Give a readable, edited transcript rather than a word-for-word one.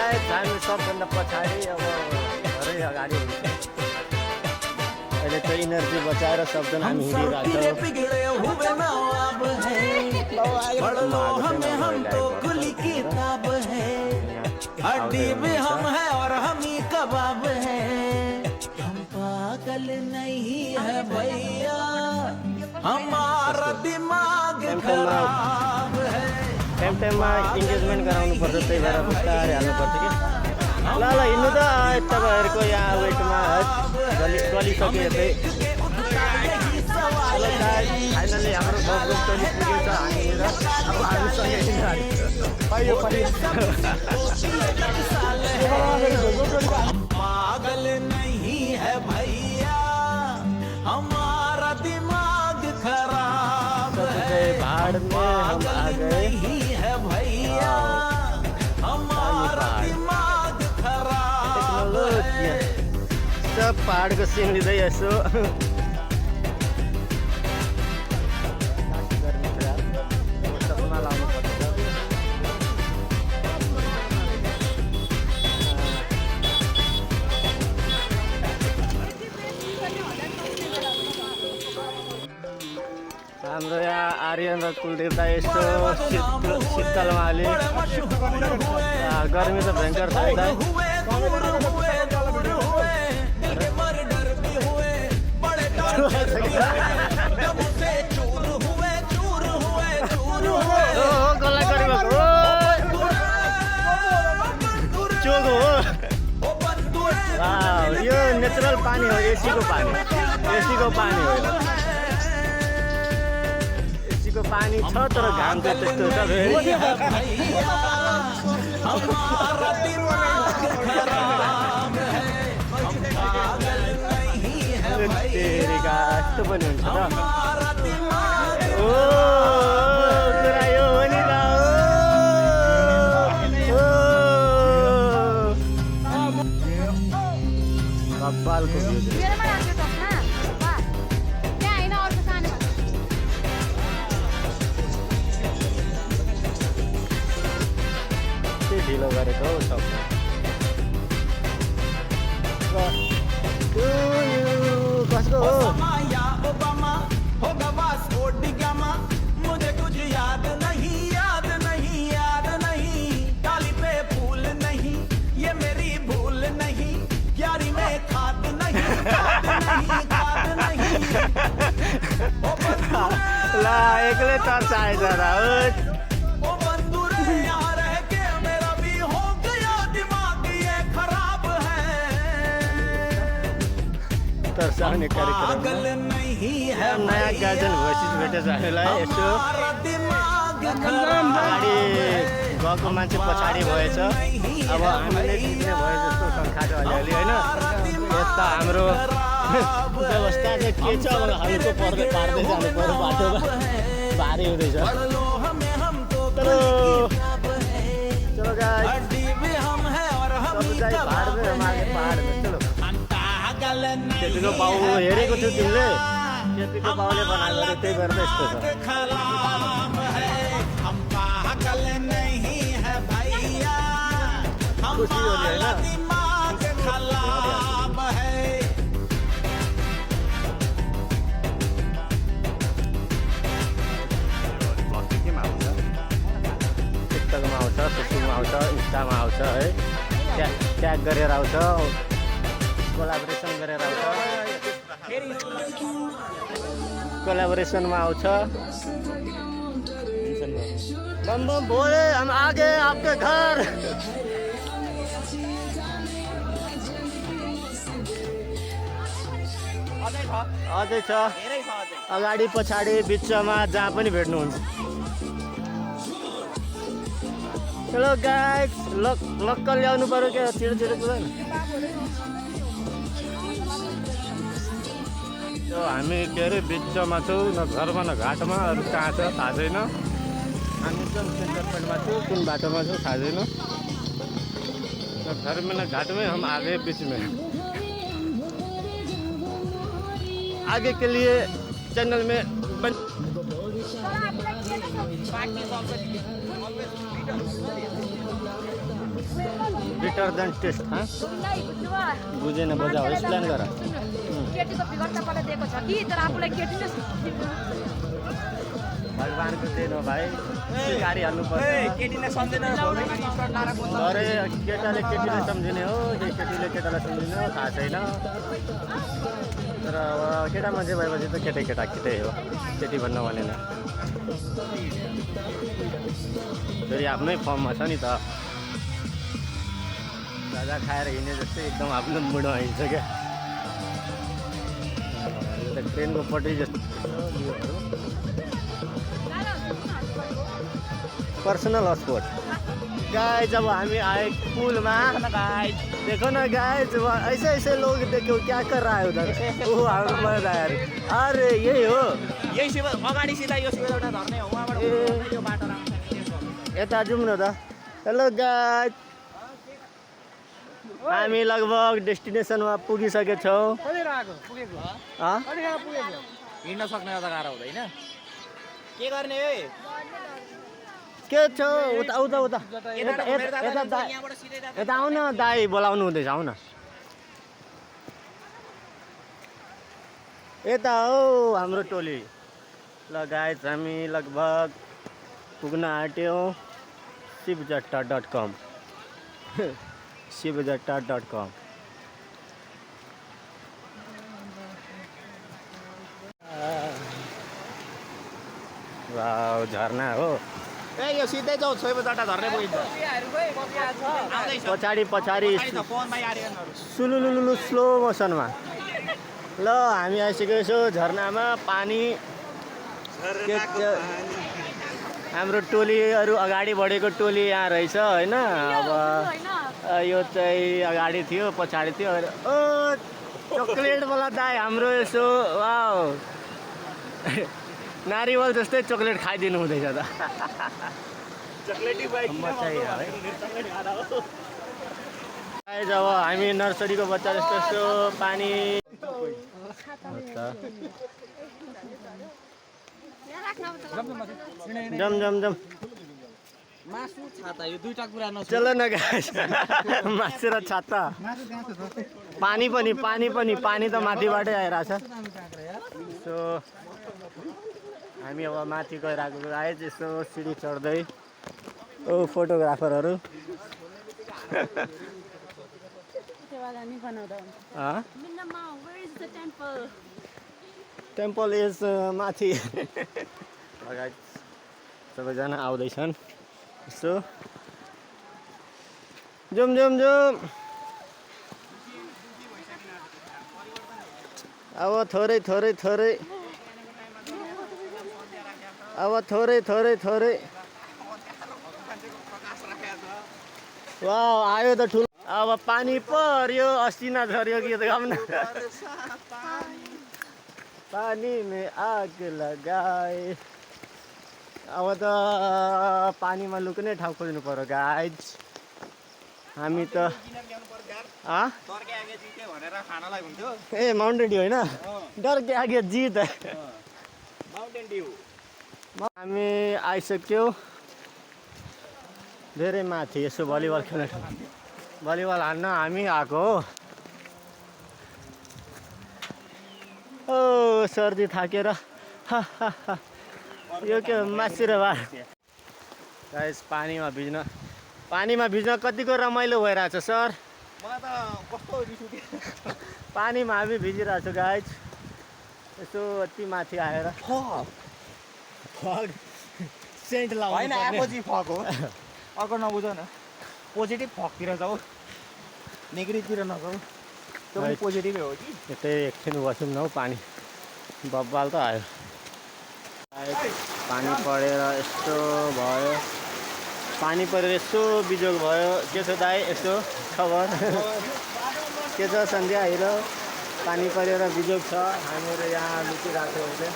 गायक हामी सबभन्दा पछाडि अब धेरै अगाडि हुन्छ अहिले त्यो इनर्जी बचाएर सबजना हामी हड्डी भी हम है और हम ही कबाब है। हम पागल नहीं है भैया, हमारा दिमाग खराब है। टाइम टाइममा इन्गेजमेन्ट गराउनु पर्छ, त्यही भएर बिस्तारै हाल्नुपर्छ कि। ल ल हिँड्नु त तपाईँहरूको यहाँ वेटमा चलिसक्यो यतै। फाइनली हाम्रो प्रोग्राम पनि पुगेछ हामीतिर। अब हामीसँग पागल नहीं है भैया, हमारा दिमाग खराब है। भाड़ में हम आ गए नहीं है भैया, हमारा दिमाग खराब है। सब पहाडको सिन लिँदै यसो चस्मा लाउनु पर्छ। हाम्रो यहाँ आर्यन र कुलदेवता यस्तो शीतलमा अलि गर्मी त भयङ्कर छ यता। गल्ला गरेको चोक हो। यो नेचुरल पानी हो, एसीको पानी, एसीको पानी हो। एसीको पानी छ तर घाम चाहिँ त्यस्तो छ फेरि। यस्तो पनि हुन्छ त। ओ कुरा यो हो नि त। कपालको ढिलो गरेको हौ सब। कसको हो? मुझे कुछ याद नहीं, याद नहीं, याद नहीं। डाली पे फूल नहीं, ये मेरी भूल नहीं। यारी में खाद नहीं, खाद नहीं, खाद नहीं। ला एक्लै चर्चा आएछ र। ओ बंदूरे यहाँ रह के मेरा भी हो गया दिमाग ये खराब है। तर्साउने कार्यक्रम नहीं है नयाँ गार्जन भोइसिस भेटेछ हामीलाई। यसो अगाडि गएको मान्छे पछाडि भएछ। अब हामीले जित्ने भए जस्तो संखाट अलिअलि होइन। यता हाम्रो व्यवस्था चाहिँ के छ, अब हल्को पार्दै जानु पर्यो बाटोमा। भारी हुँदैछ। चलो गाइस, पहाड में हम आगे पहाड में। चलो त्यतिको बाउ हेरेको थियो तिमीले, त्यतिको बाउले बनाएको अरे त्यही भएर त यस्तो छ। खुसी हो नि होइन। टिकटकमा आउँछ, फेसबुकमा आउँछ, इन्स्टामा आउँछ है। ट्याग गरेर आउँछ, कोलाबोरेसन गरेर आउँछ, कोलाबोरेसनमा आउँछ। बम बम बोले हम आ गए आपके घर। अझै छ अगाडि पछाडि बिचमा जहाँ पनि भेट्नुहुन्छ। चलो गाइस, लक्क ल्याउनु पर्यो क्या, छिटो छिटो पुग्दैन। हामी के अरे बिचमा छौँ, न घरमा न घाटमा। अरू कहाँ छ थाहा छैन। हामी एकदम सेन्टर पोइन्टमा छौँ, कुन बाटोमा छौँ थाहा छैन। न घर में न घाट में, हम आगे बीच में। आगे के लिए चैनल में स्वीटर देन टेस्ट हाँ नाही बुझ्नु भयो बुझेन बजा एक्सप्लेन गर केटीको फिगर तपाईँलाई दिएको छ कि तर आफूलाई केटी नै भगवानको देन हो भाइ गाडी हाल्नु पर्छ केटीले सम्झेन अरे केटाले केटीलाई सम्झिने हो कि केटीले केटालाई सम्झिने हो थाहा छैन तर अब केटा मान्छे भएपछि त केटै हो केटी भन्न भनेन फेरि आफ्नै फर्ममा छ नि त राजा खाएर हिँड्ने जस्तै एकदम आफ्नो मुडमा हिँड्छ क्या यो त ट्रेनको पट्टि जस्तो पर्सनल हटस्पट गाइस जब हामी आए पुलमा देखो ना गाइस ऐसे ऐसे लोग देखो क्या कर रहा है उधर ओह हाम्रो मजा आयो अरे यही हो यही शिव अगाडि सिधा यो शिव एउटा झर्ने हो उहाँबाट यो बाटो राम्रो यता जाउँ न त हेलो गाइस हामी लगभग डेस्टिनेसनमा पुगिसकेछौँ हिँड्न सक्ने त गाह्रो हुँदैन के गर्ने है के छ उता उता उता यता आउन दाई बोलाउनु हुँदैछ आउन यता हो हाम्रो टोली ल गाइस हामी लगभग पुग्न आँट्यौँ शिवजट्टा.com शिवजट्टा.com वाउ झरना हो ए यो सिधै जाऊ शिवजट्टा झर्ने पुगिन्छ पछाडि पछाडि फोनमा यारियनहरु सुलुलुलु स्लो मोसनमा ल हामी आइसकेको छौँ झरनामा पानी हाम्रो टोलीहरू अगाडि बढेको टोली यहाँ रहेछ होइन अब यो चाहिँ अगाडि थियो पछाडि थियो ओ चक्लेटवाला दाइ हाम्रो यसो वाउ नारिवल जस्तै चक्लेट खाइदिनु हुँदैछ त जब हामी नर्सरीको बच्चा जस्तो यस्तो पानी जम जम जम मासु छाता यो दुईटा कुरा नसुन चल न गाइस मासु र छाता पानी पनि त माथिबाटै आइरहेछ सो हामी अब माथि गएर आएको आएँ यस्तो सिडी चढ्दै ओ फोटोग्राफरहरू टेम्पल इज माथि सबैजना आउँदैछन् यसो जुम जुम जुम अब थोरै अब थोरै वाउ आयो त ठुलो अब पानी पर्यो अस्ति नझर्यो कि न पानी में आग लगाए अब त पानीमा लुक्ने ठाउँ खोज्नु पर्यो गाइज हामी त ए माउन्टेन ड्यू होइन डर के आगे जित माउन्टेन ड्यू हामी आइसक्यौँ धेरै माथि यसो भलिबल खेल्न भलिबल हान्न हामी आएको हो ओ सर्दी थाकेर यो के मासु र भात गाइस पानीमा भिज्न कतिको रमाइलो भइरहेछ सर मलाई त कस्तो रिस उठ्यो पानीमा हामी भिजिरहेको छु गाइस यसो अति माथि आएर फग सेन्ट होइन लाउनु एपोजिट फक हो अर्को नबुझ न पोजिटिभ फकतिर जाऊ नेगेटिभतिर नजाऊ त्यो पनि पोजिटिभै हो कि यतै एकछिन बसौँ न हौ पानी बब्बाल त आयो पानी परेर यस्तो भयो पानी परेर यस्तो बिजोग भयो के छ दाइ यस्तो खबर के छ सन्ध्या हिरो पानी परेर बिजोग छ हामीहरू यहाँ लुकिरहेको हुन्छ